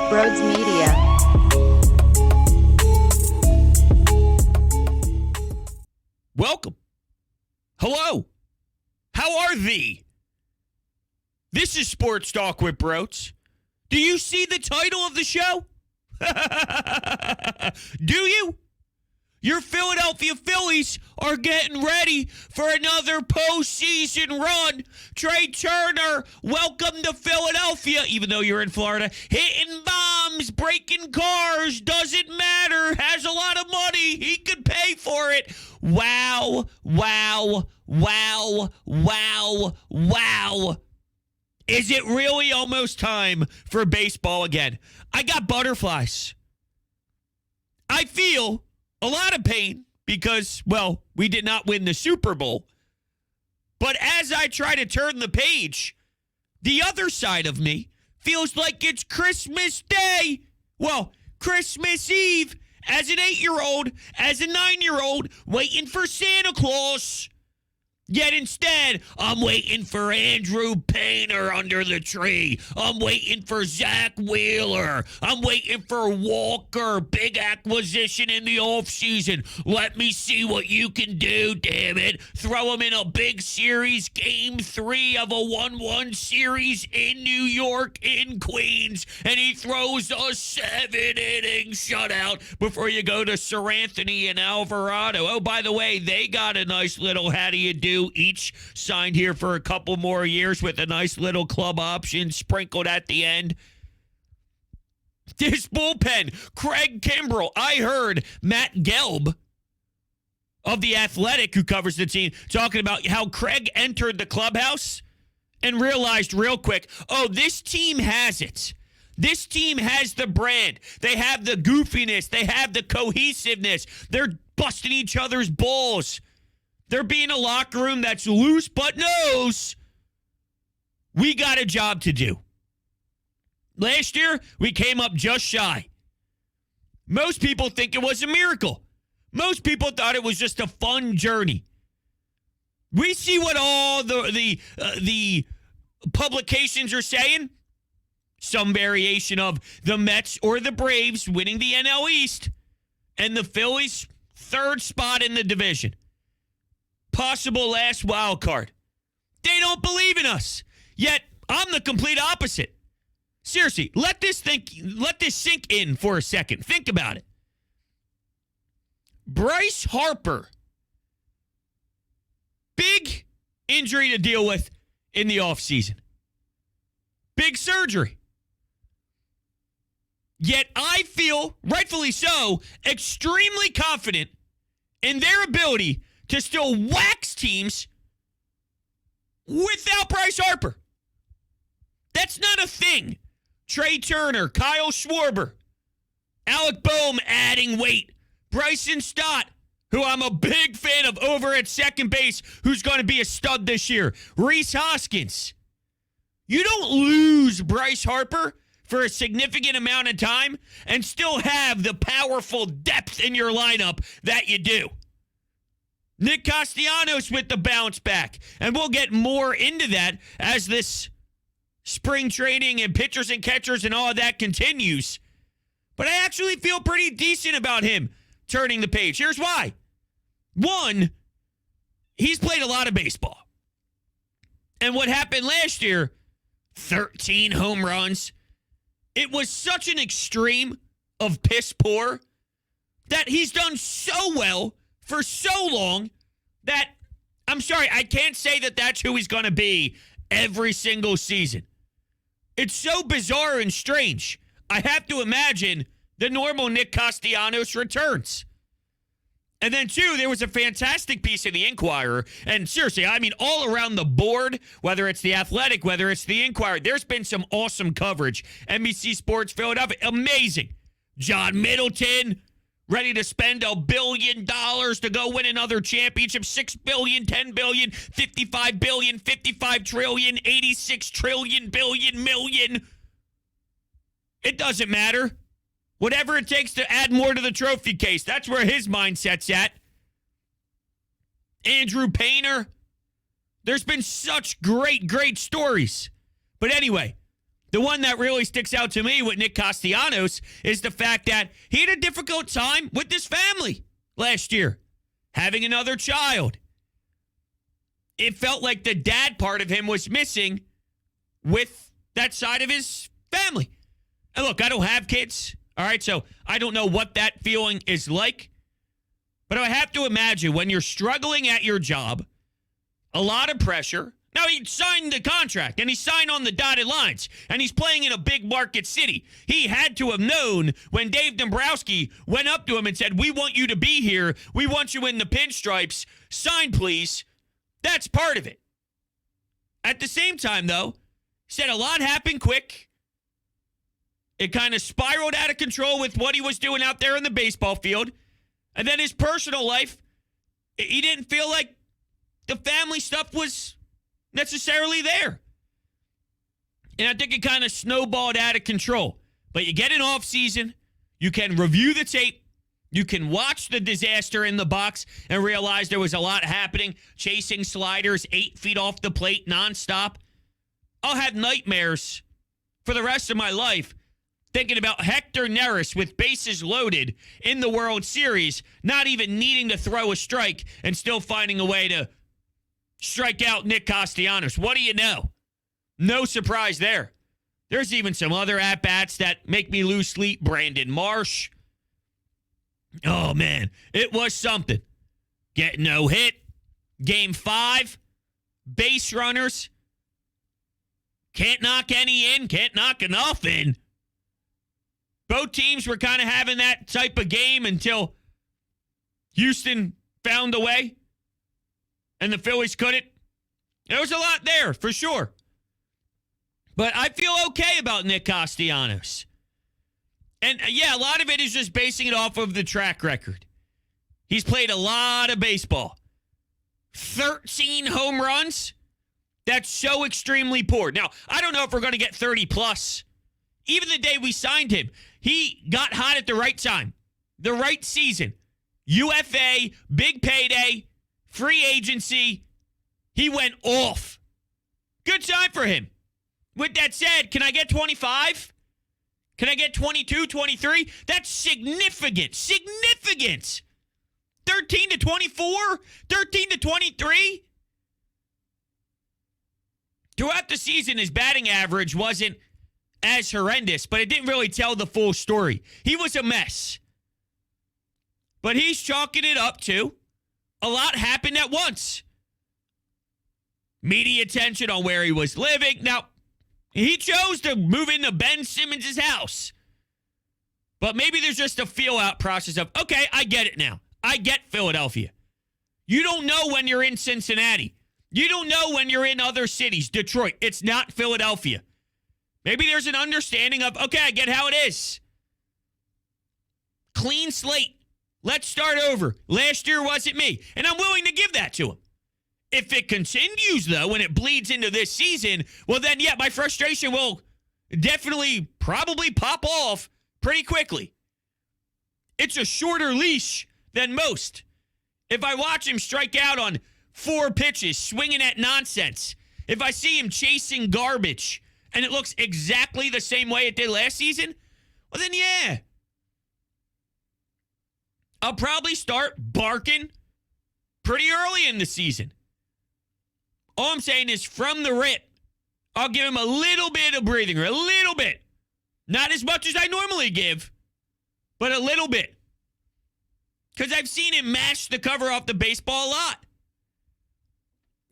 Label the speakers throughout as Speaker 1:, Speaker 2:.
Speaker 1: Broads Media.
Speaker 2: Welcome. Hello. How are thee? This is Sports Talk with Broads. Do you see the title of the show? Do you? Your Philadelphia Phillies are getting ready for another postseason run. Trea Turner, welcome to Philadelphia, even though you're in Florida. Hitting bombs, breaking cars, doesn't matter. Has a lot of money. He could pay for it. Wow, wow, wow, wow, wow. Is it really almost time for baseball again? I got butterflies. I feel a lot of pain because, well, we did not win the Super Bowl. But as I try to turn the page, the other side of me feels like it's Christmas Day. Well, Christmas Eve as an 8-year-old, as a 9-year-old, waiting for Santa Claus. Yet instead, I'm waiting for Andrew Painter under the tree. I'm waiting for Zach Wheeler. I'm waiting for Walker. Big acquisition in the offseason. Let me see what you can do, damn it. Throw him in a big series, game 3 of a 1-1 series in New York, in Queens, and he throws a 7-inning shutout before you go to Sir Anthony and Alvarado. Oh, by the way, they got a nice little how do you do each signed here for a couple more years with a nice little club option sprinkled at the end. This bullpen, Craig Kimbrell. I heard Matt Gelb of The Athletic, who covers the team, talking about how Craig entered the clubhouse and realized real quick, oh, this team has it. This team has the brand. They have the goofiness. They have the cohesiveness. They're busting each other's balls. They're being a locker room that's loose but knows we got a job to do. Last year, we came up just shy. Most people think it was a miracle. Most people thought it was just a fun journey. We see what all the publications are saying. Some variation of the Mets or the Braves winning the NL East and the Phillies' 3rd spot in the division. Possible last wild card. They don't believe in us. Yet, I'm the complete opposite. Seriously, let this sink in for a second. Think about it. Bryce Harper. Big injury to deal with in the offseason. Big surgery. Yet I feel, rightfully so, extremely confident in their ability to still wax teams without Bryce Harper. That's not a thing. Trea Turner, Kyle Schwarber, Alec Bohm adding weight, Bryson Stott, who I'm a big fan of over at second base, who's going to be a stud this year, Rhys Hoskins. You don't lose Bryce Harper for a significant amount of time and still have the powerful depth in your lineup that you do. Nick Castellanos with the bounce back. And we'll get more into that as this spring training and pitchers and catchers and all of that continues. But I actually feel pretty decent about him turning the page. Here's why. One, he's played a lot of baseball. And what happened last year, 13 home runs. It was such an extreme of piss poor that he's done so well for so long that, I'm sorry, I can't say that that's who he's going to be every single season. It's so bizarre and strange. I have to imagine the normal Nick Castellanos returns. And then, two, there was a fantastic piece in the Inquirer. And seriously, I mean, all around the board, whether it's the Athletic, whether it's the Inquirer, there's been some awesome coverage. NBC Sports Philadelphia, amazing. John Middleton, ready to spend $1 billion to go win another championship. $6 billion, $10 billion, $55 billion, $55 trillion, $86 trillion, billion, million. It doesn't matter. Whatever it takes to add more to the trophy case. That's where his mindset's at. Andrew Painter. There's been such great stories. But anyway, The one that really sticks out to me with Nick Castellanos is the fact that he had a difficult time with his family last year, having another child. It felt like the dad part of him was missing with that side of his family. And look, I don't have kids, all right, so I don't know what that feeling is like. But I have to imagine when you're struggling at your job, a lot of pressure. Now, he signed the contract, and he signed on the dotted lines, and he's playing in a big market city. He had to have known when Dave Dombrowski went up to him and said, we want you to be here. We want you in the pinstripes. Sign, please. That's part of it. At the same time, though, he said a lot happened quick. It kind of spiraled out of control with what he was doing out there in the baseball field. And then his personal life, he didn't feel like the family stuff was necessarily there. And I think it kind of snowballed out of control. But you get an off season, you can review the tape, you can watch the disaster in the box and realize there was a lot happening, chasing sliders 8 feet off the plate nonstop. I'll have nightmares for the rest of my life thinking about Hector Neris with bases loaded in the World Series, not even needing to throw a strike and still finding a way to strike out Nick Castellanos. What do you know? No surprise there. There's even some other at-bats that make me lose sleep. Brandon Marsh. Oh, man. It was something. Get no hit. Game 5. Base runners. Can't knock any in. Can't knock enough in. Both teams were kind of having that type of game until Houston found a way. And the Phillies couldn't. There was a lot there, for sure. But I feel okay about Nick Castellanos. And, yeah, a lot of it is just basing it off of the track record. He's played a lot of baseball. 13 home runs? That's so extremely poor. Now, I don't know if we're going to get 30 plus. Even the day we signed him, he got hot at the right time. The right season. UFA, big payday, free agency. He went off. Good time for him. With that said, can I get 25? Can I get 22, 23? That's significant. Significant. 13 to 24? 13 to 23? Throughout the season, his batting average wasn't as horrendous, but it didn't really tell the full story. He was a mess. But he's chalking it up to a lot happened at once. Media attention on where he was living. Now, he chose to move into Ben Simmons' house. But maybe there's just a feel-out process of, okay, I get it now. I get Philadelphia. You don't know when you're in Cincinnati. You don't know when you're in other cities. Detroit, it's not Philadelphia. Maybe there's an understanding of, okay, I get how it is. Clean slate. Let's start over. Last year wasn't me. And I'm willing to give that to him. If it continues, though, and it bleeds into this season, well, then, yeah, my frustration will definitely probably pop off pretty quickly. It's a shorter leash than most. If I watch him strike out on 4 pitches, swinging at nonsense, if I see him chasing garbage, and it looks exactly the same way it did last season, well, then, yeah. I'll probably start barking pretty early in the season. All I'm saying is from the rip, I'll give him a little bit of breathing room, a little bit. Not as much as I normally give, but a little bit. Because I've seen him mash the cover off the baseball a lot.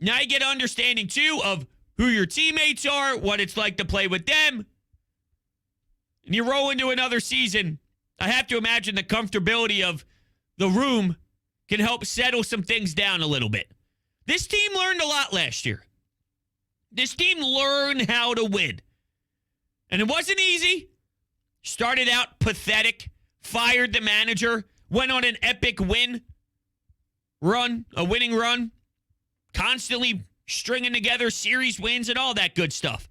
Speaker 2: Now you get an understanding, too, of who your teammates are, what it's like to play with them. And you roll into another season. I have to imagine the comfortability of the room can help settle some things down a little bit. This team learned a lot last year. This team learned how to win. And it wasn't easy. Started out pathetic. Fired the manager. Went on an epic winning run. Constantly stringing together series wins and all that good stuff.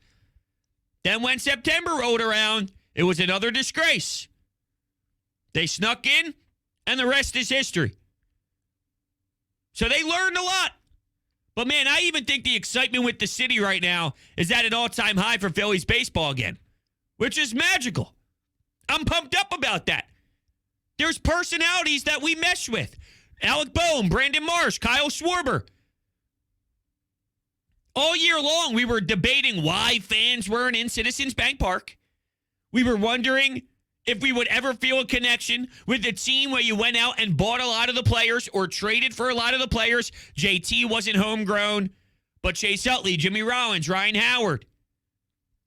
Speaker 2: Then when September rolled around, it was another disgrace. They snuck in, and the rest is history. So they learned a lot. But, man, I even think the excitement with the city right now is at an all-time high for Phillies baseball again. which is magical. I'm pumped up about that. There's personalities that we mesh with. Alec Bohm, Brandon Marsh, Kyle Schwarber. All year long, we were debating why fans weren't in Citizens Bank Park. We were wondering if we would ever feel a connection with the team where you went out and bought a lot of the players or traded for a lot of the players. JT wasn't homegrown, but Chase Utley, Jimmy Rollins, Ryan Howard,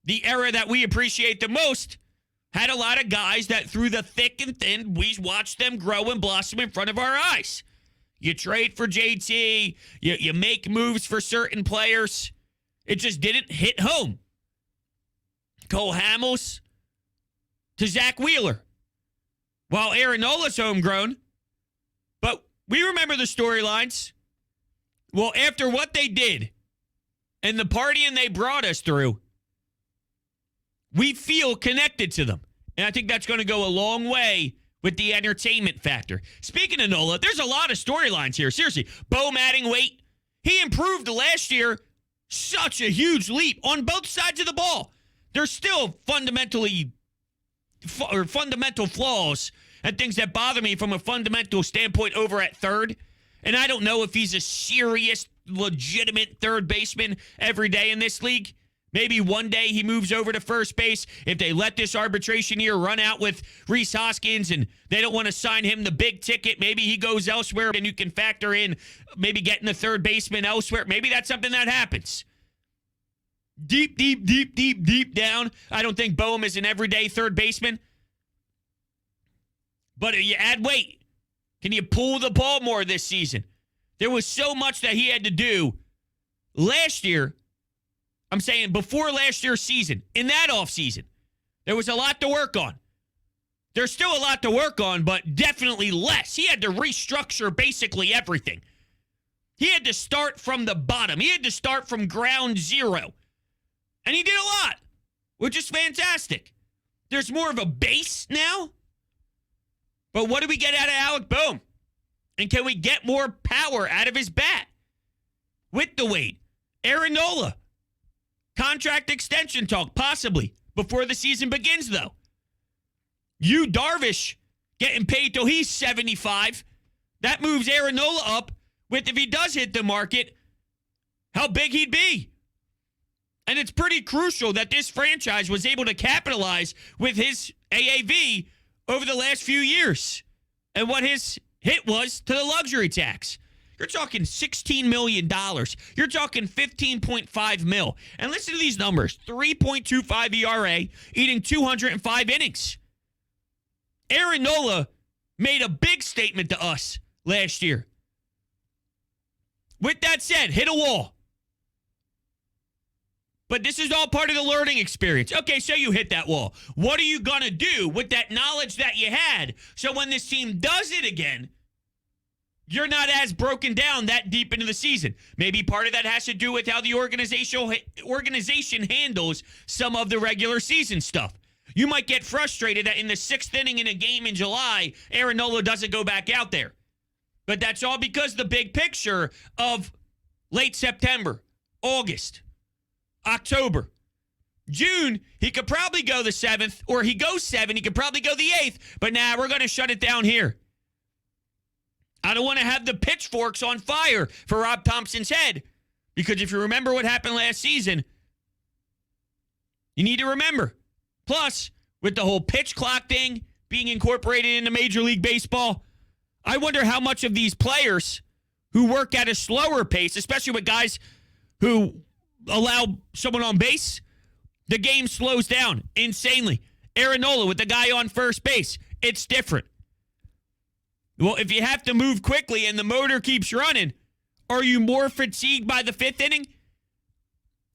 Speaker 2: the era that we appreciate the most, had a lot of guys that through the thick and thin, we watched them grow and blossom in front of our eyes. You trade for JT, you make moves for certain players. It just didn't hit home. Cole Hamels to Zach Wheeler. While Aaron Nola's homegrown. But we remember the storylines. Well, after what they did and the partying they brought us through, we feel connected to them. And I think that's going to go a long way with the entertainment factor. Speaking of Nola, there's a lot of storylines here. Seriously, Bohm adding weight. He improved last year. Such a huge leap on both sides of the ball. There's still fundamental flaws and things that bother me from a fundamental standpoint over at third. And I don't know if he's a serious, legitimate third baseman every day in this league. Maybe one day he moves over to first base. If they let this arbitration year run out with Rhys Hoskins and they don't want to sign him the big ticket, maybe he goes elsewhere and you can factor in maybe getting the third baseman elsewhere. Maybe that's something that happens. Deep down, I don't think Bohm is an everyday third baseman. But you add weight. Can you pull the ball more this season? There was so much that he had to do last year. I'm saying before last year's season, in that offseason, there was a lot to work on. There's still a lot to work on, but definitely less. He had to restructure basically everything. He had to start from the bottom. He had to start from ground zero. And he did a lot, which is fantastic. There's more of a base now. But what do we get out of Alec Bohm? And can we get more power out of his bat? With the weight. Aaron Nola. Contract extension talk, possibly, before the season begins, though. Yu Darvish getting paid till he's 75. That moves Aaron Nola up with, if he does hit the market, how big he'd be. And it's pretty crucial that this franchise was able to capitalize with his AAV over the last few years and what his hit was to the luxury tax. You're talking $16 million. You're talking $15.5 million. And listen to these numbers. 3.25 ERA, eating 205 innings. Aaron Nola made a big statement to us last year. With that said, hit a wall. But this is all part of the learning experience. Okay, so you hit that wall. What are you going to do with that knowledge that you had so when this team does it again, you're not as broken down that deep into the season? Maybe part of that has to do with how the organization handles some of the regular season stuff. You might get frustrated that in the 6th inning in a game in July, Aaron Nola doesn't go back out there. But that's all because the big picture of late September, August, October, June, he could probably go the 7th, or he goes 7, he could probably go the 8th, but we're going to shut it down here. I don't want to have the pitchforks on fire for Rob Thompson's head, because if you remember what happened last season, you need to remember. Plus, with the whole pitch clock thing being incorporated into Major League Baseball, I wonder how much of these players who work at a slower pace, especially with guys who allow someone on base, the game slows down insanely. Aaron Nola with the guy on first base, it's different. Well, if you have to move quickly and the motor keeps running, are you more fatigued by the 5th inning?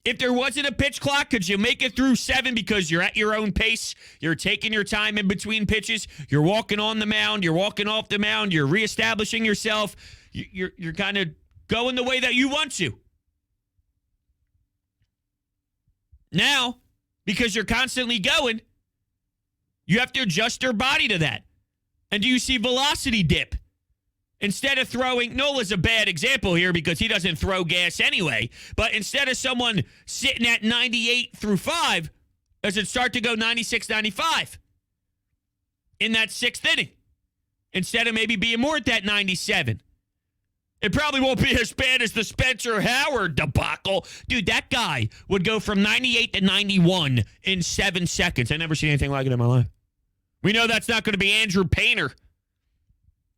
Speaker 2: If there wasn't a pitch clock, could you make it through 7 because you're at your own pace? You're taking your time in between pitches. You're walking on the mound. You're walking off the mound. You're reestablishing yourself. You're kind of going the way that you want to. Now, because you're constantly going, you have to adjust your body to that. And do you see velocity dip? Instead of throwing, Nola's a bad example here because he doesn't throw gas anyway, but instead of someone sitting at 98 through 5, Does it start to go 96, 95 in that sixth inning instead of maybe being more at that 97? It probably won't be as bad as the Spencer Howard debacle. Dude, that guy would go from 98 to 91 in 7 seconds. I never seen anything like it in my life. We know that's not going to be Andrew Painter.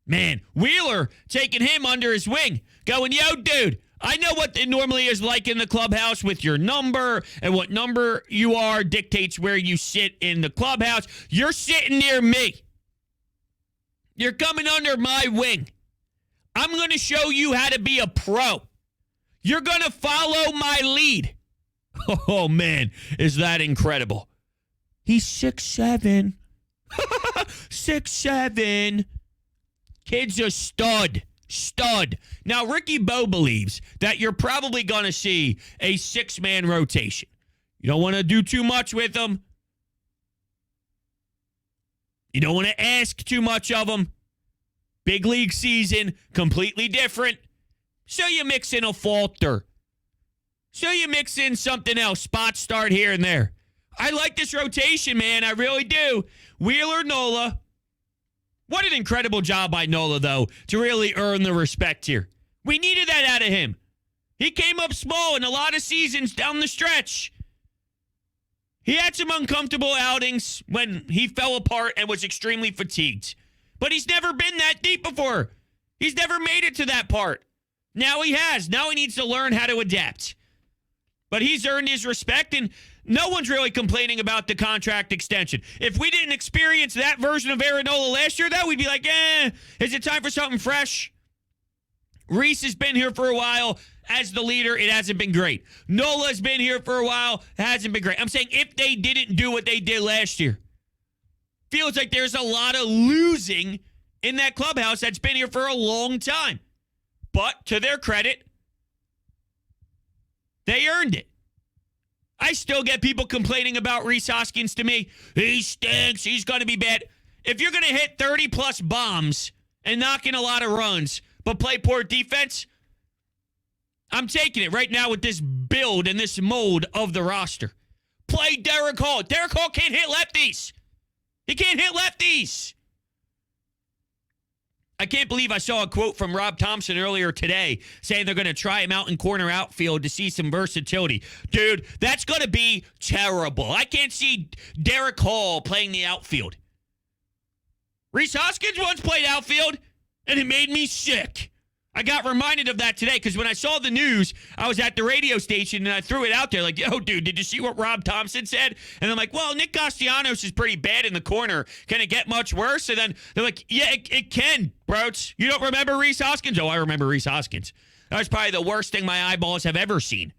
Speaker 2: Man, Wheeler taking him under his wing, going, yo, dude, I know what it normally is like in the clubhouse with your number, and what number you are dictates where you sit in the clubhouse. You're sitting near me. You're coming under my wing. I'm going to show you how to be a pro. You're going to follow my lead. Oh, man, is that incredible. He's 6'7". 6'7". Kid's a stud. Stud. Now, Ricky Bo believes that you're probably going to see a 6-man rotation. You don't want to do too much with them. You don't want to ask too much of them. Big league season, completely different. So you mix in a Falter. So you mix in something else. Spot start here and there. I like this rotation, man. I really do. Wheeler, Nola. What an incredible job by Nola, though, to really earn the respect here. We needed that out of him. He came up small in a lot of seasons down the stretch. He had some uncomfortable outings when he fell apart and was extremely fatigued. But he's never been that deep before. He's never made it to that part. Now he has. Now he needs to learn how to adapt. But he's earned his respect, and no one's really complaining about the contract extension. If we didn't experience that version of Aaron Nola last year, though, we'd be like, is it time for something fresh? Reese has been here for a while. As the leader, it hasn't been great. Nola's been here for a while. It hasn't been great. I'm saying if they didn't do what they did last year, feels like there's a lot of losing in that clubhouse that's been here for a long time. But to their credit, they earned it. I still get people complaining about Rhys Hoskins to me. He stinks. He's going to be bad. If you're going to hit 30-plus bombs and knock in a lot of runs, but play poor defense, I'm taking it right now with this build and this mold of the roster. Play Derek Hall. Derek Hall can't hit lefties. He can't hit lefties. I can't believe I saw a quote from Rob Thompson earlier today saying they're going to try him out in corner outfield to see some versatility. Dude, that's going to be terrible. I can't see Derek Hall playing the outfield. Rhys Hoskins once played outfield, and it made me sick. I got reminded of that today because when I saw the news, I was at the radio station and I threw it out there like, yo, dude, did you see what Rob Thompson said? And I'm like, well, Nick Castellanos is pretty bad in the corner. Can it get much worse? And then they're like, yeah, it can, bro. You don't remember Rhys Hoskins? Oh, I remember Rhys Hoskins. That was probably the worst thing my eyeballs have ever seen.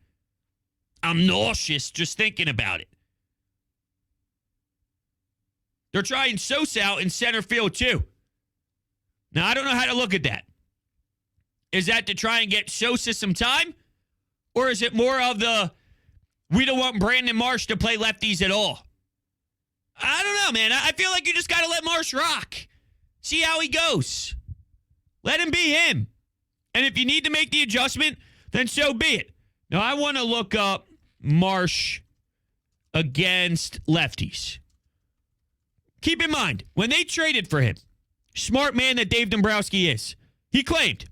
Speaker 2: I'm nauseous just thinking about it. They're trying Sosa out in center field, too. Now, I don't know how to look at that. Is that to try and get Sosa some time? Or is it more of the, we don't want Brandon Marsh to play lefties at all? I don't know, man. I feel like you just got to let Marsh rock. See how he goes. Let him be him. And if you need to make the adjustment, then so be it. Now, I want to look up Marsh against lefties. Keep in mind, when they traded for him, smart man that Dave Dombrowski is, he claimed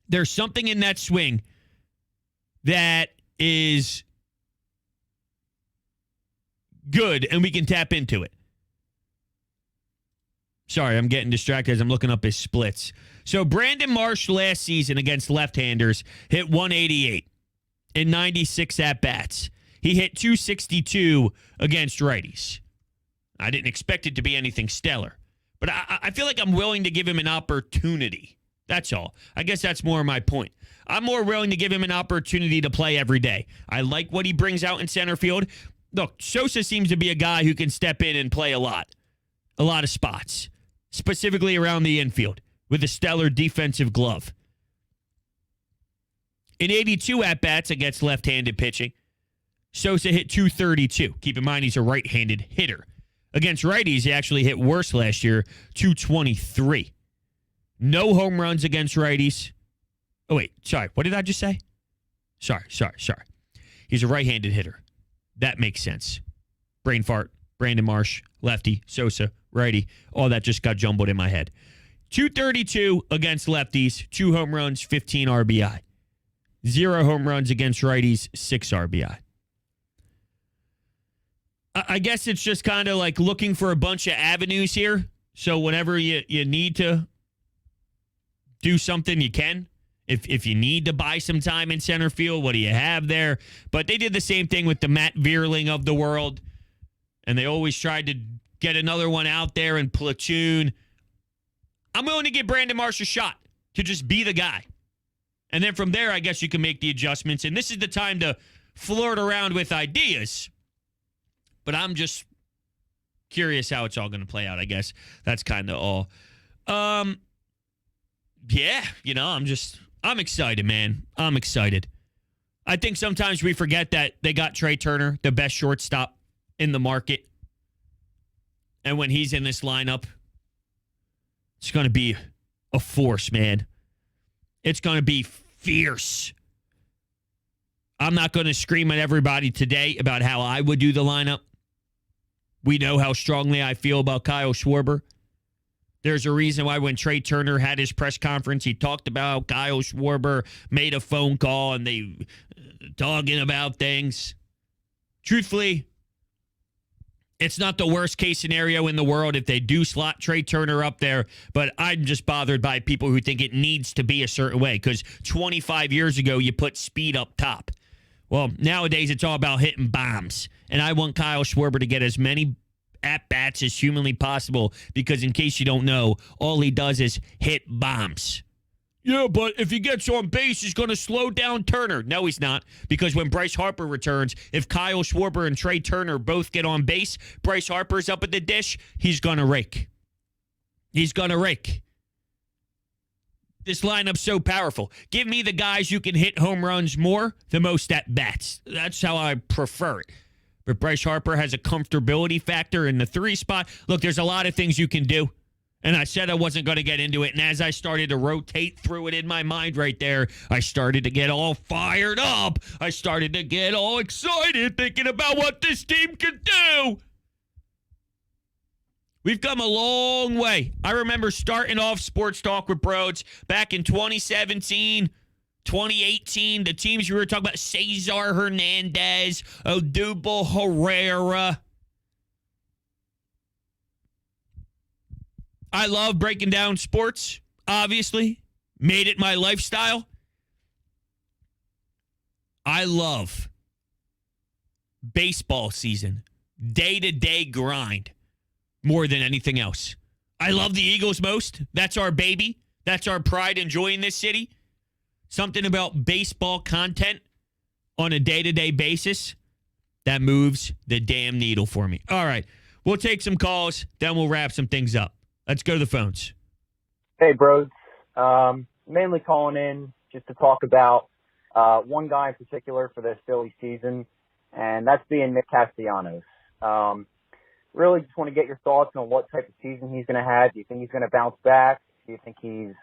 Speaker 2: there's something in that swing that is good and we can tap into it. Sorry, I'm getting distracted as I'm looking up his splits. So Brandon Marsh last season against left-handers hit 188 in 96 at-bats. He hit 262 against righties. I didn't expect it to be anything stellar. But I feel like I'm willing to give him an opportunity. That's all. I guess that's more my point. I'm more willing to give him an opportunity to play every day. I like what he brings out in center field. Look, Sosa seems to be a guy who can step in and play a lot of spots, specifically around the infield with a stellar defensive glove. In 82 at-bats against left-handed pitching, Sosa hit 232. Keep in mind he's a right-handed hitter. Against righties, he actually hit worse last year, 223. No home runs against righties. Oh, wait. Sorry. What did I just say? Sorry. He's a right-handed hitter. That makes sense. brain fart, Brandon Marsh, lefty, Sosa, righty. All that just got jumbled in my head. 232 against lefties, 2 home runs, 15 RBI. 0 home runs against righties, 6 RBI. I guess it's just kind of like looking for a bunch of avenues here. So whenever you need to do something, you can. If you need to buy some time in center field, what do you have there? But they did the same thing with the Matt Vierling of the world. And they always tried to get another one out there and platoon. I'm willing to give Brandon Marsh a shot to just be the guy. And then from there, I guess you can make the adjustments. And this is the time to flirt around with ideas. But I'm just curious how it's all going to play out, I guess. That's kind of all. Yeah, I'm excited, man. I'm excited. I think sometimes we forget that they got Trea Turner, the best shortstop in the market. And when he's in this lineup, it's going to be a force, man. It's going to be fierce. I'm not going to scream at everybody today about how I would do the lineup. We know how strongly I feel about Kyle Schwarber. There's a reason why when Trea Turner had his press conference, he talked about Kyle Schwarber, made a phone call, and they talking about things. Truthfully, it's not the worst case scenario in the world if they do slot Trea Turner up there, but I'm just bothered by people who think it needs to be a certain way because 25 years ago, you put speed up top. Well, nowadays, it's all about hitting bombs, and I want Kyle Schwarber to get as many at-bats as humanly possible because in case you don't know, all he does is hit bombs. Yeah, but if he gets on base, he's going to slow down Turner. No, he's not, because when Bryce Harper returns, if Kyle Schwarber and Trea Turner both get on base, Bryce Harper's up at the dish, he's going to rake. He's going to rake. This lineup's so powerful. Give me the guys who can hit home runs more, the most at-bats. That's how I prefer it. But Bryce Harper has a comfortability factor in the 3 spot. Look, there's a lot of things you can do. And I said I wasn't going to get into it. And as I started to rotate through it in my mind right there, I started to get all fired up. I started to get all excited thinking about what this team can do. We've come a long way. I remember starting off Sports Talk with Broads back in 2017, 2018. The teams we were talking about, Cesar Hernandez, Odubel Herrera. I love breaking down sports, obviously. Made it my lifestyle. I love baseball season, day-to-day grind. More than anything else. I love the Eagles most. That's our baby. That's our pride and joy in this city. Something about baseball content on a day-to-day basis that moves the damn needle for me. All right. We'll take some calls, then we'll wrap some things up. Let's go to the phones.
Speaker 1: Hey, bros. Mainly calling in just to talk about one guy in particular for this Philly season, and that's being Nick Castellanos. Really just want to get your thoughts on what type of season he's going to have. Do you think he's going to bounce back? Do you think he's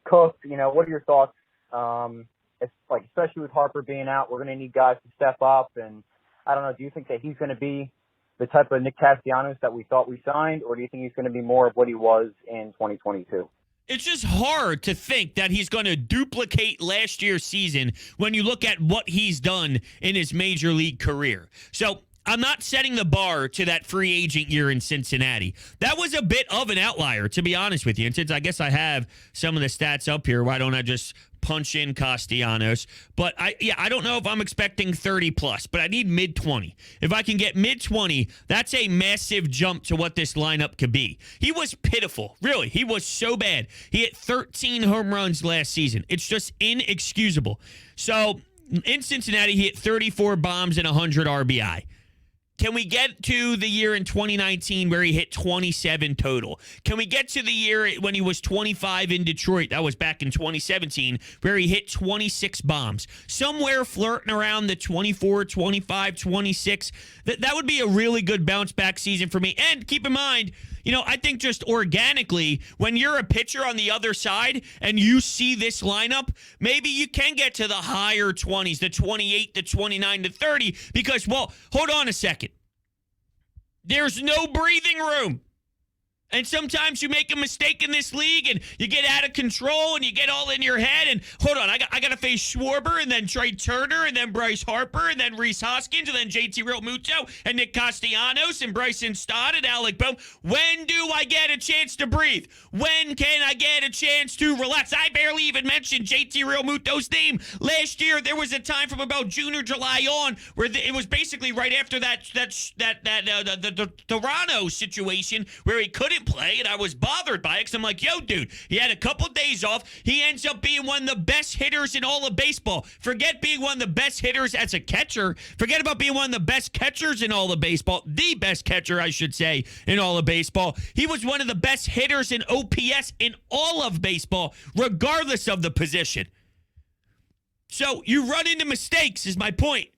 Speaker 1: cooked? What are your thoughts? Especially with Harper being out, we're going to need guys to step up. And I don't know, do you think that he's going to be the type of Nick Castellanos that we thought we signed, or do you think he's going to be more of what he was in 2022?
Speaker 2: It's just hard to think that he's going to duplicate last year's season when you look at what he's done in his major league career. So I'm not setting the bar to that free agent year in Cincinnati. That was a bit of an outlier, to be honest with you. And since I guess I have some of the stats up here, why don't I just punch in Castellanos? But I don't know if I'm expecting 30 plus, but I need mid 20. If I can get mid 20, that's a massive jump to what this lineup could be. He was pitiful. Really, he was so bad. He hit 13 home runs last season. It's just inexcusable. So in Cincinnati, he hit 34 bombs and 100 RBI. Can we get to the year in 2019 where he hit 27 total? Can we get to the year when he was 25 in Detroit? That was back in 2017, where he hit 26 bombs. Somewhere flirting around the 24, 25, 26. That would be a really good bounce back season for me. And keep in mind, I think just organically, when you're a pitcher on the other side and you see this lineup, maybe you can get to the higher 20s, the 28, the 29, the 30, because, well, hold on a second. There's no breathing room. And sometimes you make a mistake in this league and you get out of control and you get all in your head. And hold on, I got to face Schwarber and then Trea Turner and then Bryce Harper and then Rhys Hoskins and then JT Realmuto and Nick Castellanos and Bryson Stott and Alec Bohm. When do I get a chance to breathe? When can I get a chance to relax? I barely even mentioned JT Realmuto's name. Last year, there was a time from about June or July on where it was basically right after the Toronto situation where he couldn't play, and I was bothered by it because I'm like, yo, dude, he had a couple days off. He ends up being one of the best hitters in all of baseball. Forget being one of the best hitters as a catcher. Forget about being one of the best catchers in all of baseball. The best catcher, I should say, in all of baseball. He was one of the best hitters in OPS in all of baseball, regardless of the position. So you run into mistakes, is my point.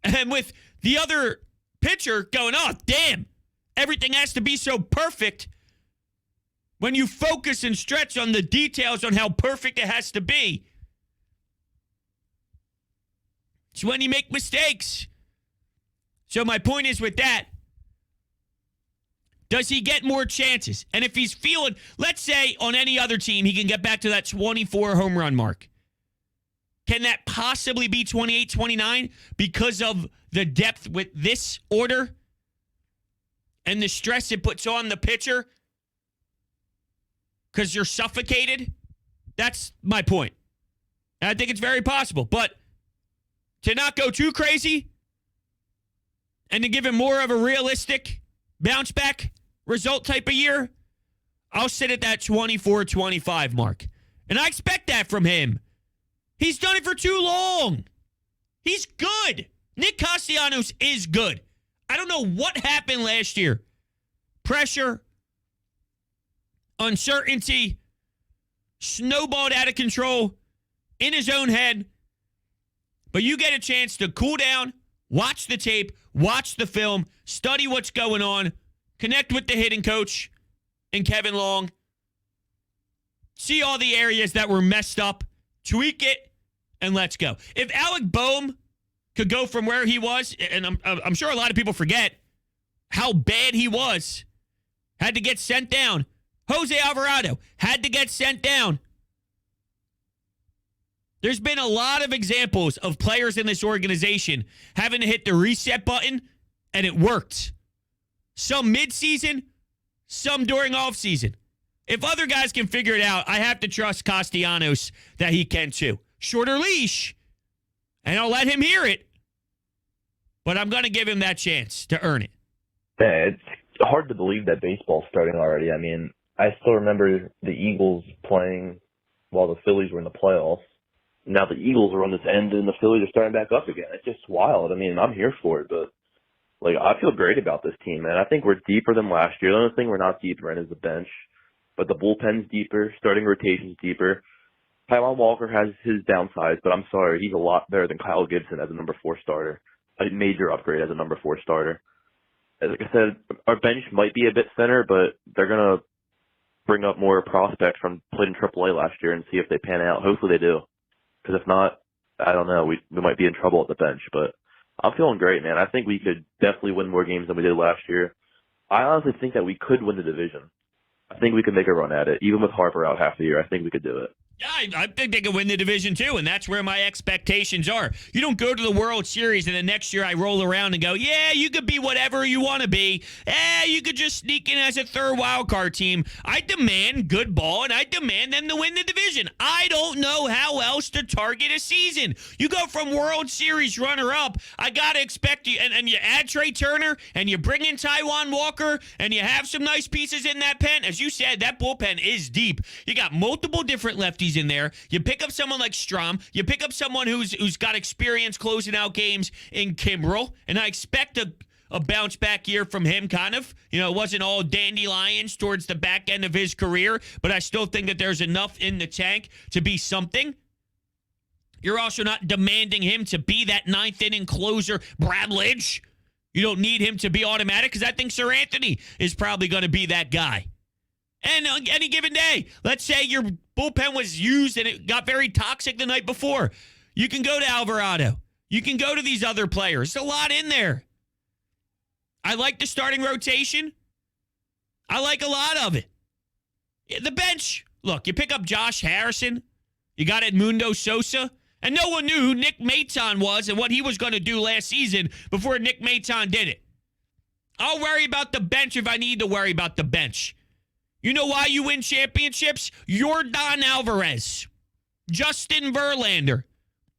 Speaker 2: And with the other pitcher going, oh, damn, everything has to be so perfect. When you focus and stretch on the details on how perfect it has to be, it's when you make mistakes. So my point is with that, does he get more chances? And if he's feeling, let's say on any other team, he can get back to that 24 home run mark. Can that possibly be 28, 29 because of the depth with this order? And the stress it puts on the pitcher because you're suffocated? That's my point. And I think it's very possible. But to not go too crazy and to give him more of a realistic bounce back result type of year, I'll sit at that 24-25 mark. And I expect that from him. He's done it for too long. He's good. Nick Castellanos is good. I don't know what happened last year. Pressure, uncertainty, snowballed out of control in his own head. But you get a chance to cool down, watch the tape, watch the film, study what's going on, connect with the hitting coach and Kevin Long, see all the areas that were messed up, tweak it, and let's go. If Alec Bohm could go from where he was, and I'm sure a lot of people forget how bad he was, had to get sent down. Jose Alvarado had to get sent down. There's been a lot of examples of players in this organization having to hit the reset button, and it worked. Some midseason, some during offseason. If other guys can figure it out, I have to trust Castellanos that he can too. Shorter leash, and I'll let him hear it. But I'm going to give him that chance to earn it.
Speaker 3: Yeah, it's hard to believe that baseball's starting already. I mean, I still remember the Eagles playing while the Phillies were in the playoffs. Now the Eagles are on this end and the Phillies are starting back up again. It's just wild. I mean, I'm here for it, but I feel great about this team, man. I think we're deeper than last year. The only thing we're not deeper in is the bench, but the bullpen's deeper, starting rotation's deeper. Taijuan Walker has his downsides, but I'm sorry, he's a lot better than Kyle Gibson as a number 4 starter. A major upgrade as a number 4 starter. Like I said, our bench might be a bit thinner, but they're going to bring up more prospects from played in AAA last year and see if they pan out. Hopefully they do. Because if not, I don't know. We might be in trouble at the bench. But I'm feeling great, man. I think we could definitely win more games than we did last year. I honestly think that we could win the division. I think we could make a run at it. Even with Harper out half the year, I think we could do it.
Speaker 2: Yeah, I think they could win the division too, and that's where my expectations are. You don't go to the World Series and the next year I roll around and go, yeah, you could be whatever you want to be. You could just sneak in as a third wild card team. I demand good ball, and I demand them to win the division. I don't know how else to target a season. You go from World Series runner-up, I got to expect you, and you add Trea Turner, and you bring in Taijuan Walker, and you have some nice pieces in that pen. As you said, that bullpen is deep. You got multiple different lefties in there. You pick up someone like Strom. You pick up someone who's got experience closing out games in Kimbrel, and I expect a bounce back year from him, kind of. You know, it wasn't all dandelions towards the back end of his career, but I still think that there's enough in the tank to be something. You're also not demanding him to be that ninth inning closer, Brad Lidge. You don't need him to be automatic because I think Sir Anthony is probably going to be that guy. And on any given day, let's say your bullpen was used and it got very toxic the night before. You can go to Alvarado. You can go to these other players. There's a lot in there. I like the starting rotation. I like a lot of it. The bench, look, you pick up Josh Harrison. You got Edmundo Sosa. And no one knew who Nick Maton was and what he was going to do last season before Nick Maton did it. I'll worry about the bench if I need to worry about the bench. You know why you win championships? Yordan Alvarez, Justin Verlander,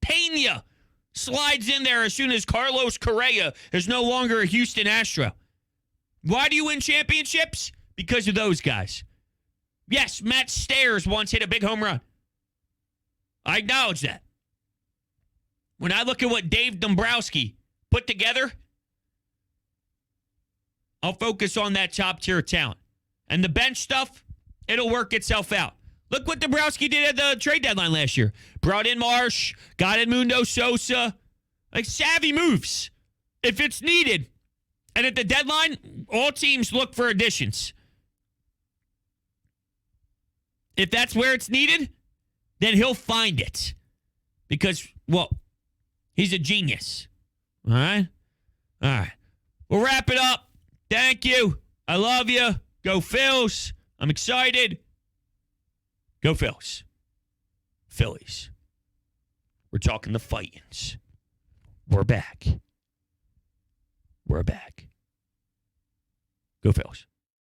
Speaker 2: Pena slides in there as soon as Carlos Correa is no longer a Houston Astro. Why do you win championships? Because of those guys. Yes, Matt Stairs once hit a big home run. I acknowledge that. When I look at what Dave Dombrowski put together, I'll focus on that top-tier talent. And the bench stuff, it'll work itself out. Look what Dombrowski did at the trade deadline last year. Brought in Marsh, got Edmundo Sosa. Like, savvy moves. If it's needed. And at the deadline, all teams look for additions. If that's where it's needed, then he'll find it. Because, well, he's a genius. All right? All right. We'll wrap it up. Thank you. I love you. Go Phils. I'm excited. Go Phils. Phillies. We're talking the Fightins. We're back. We're back. Go Phils.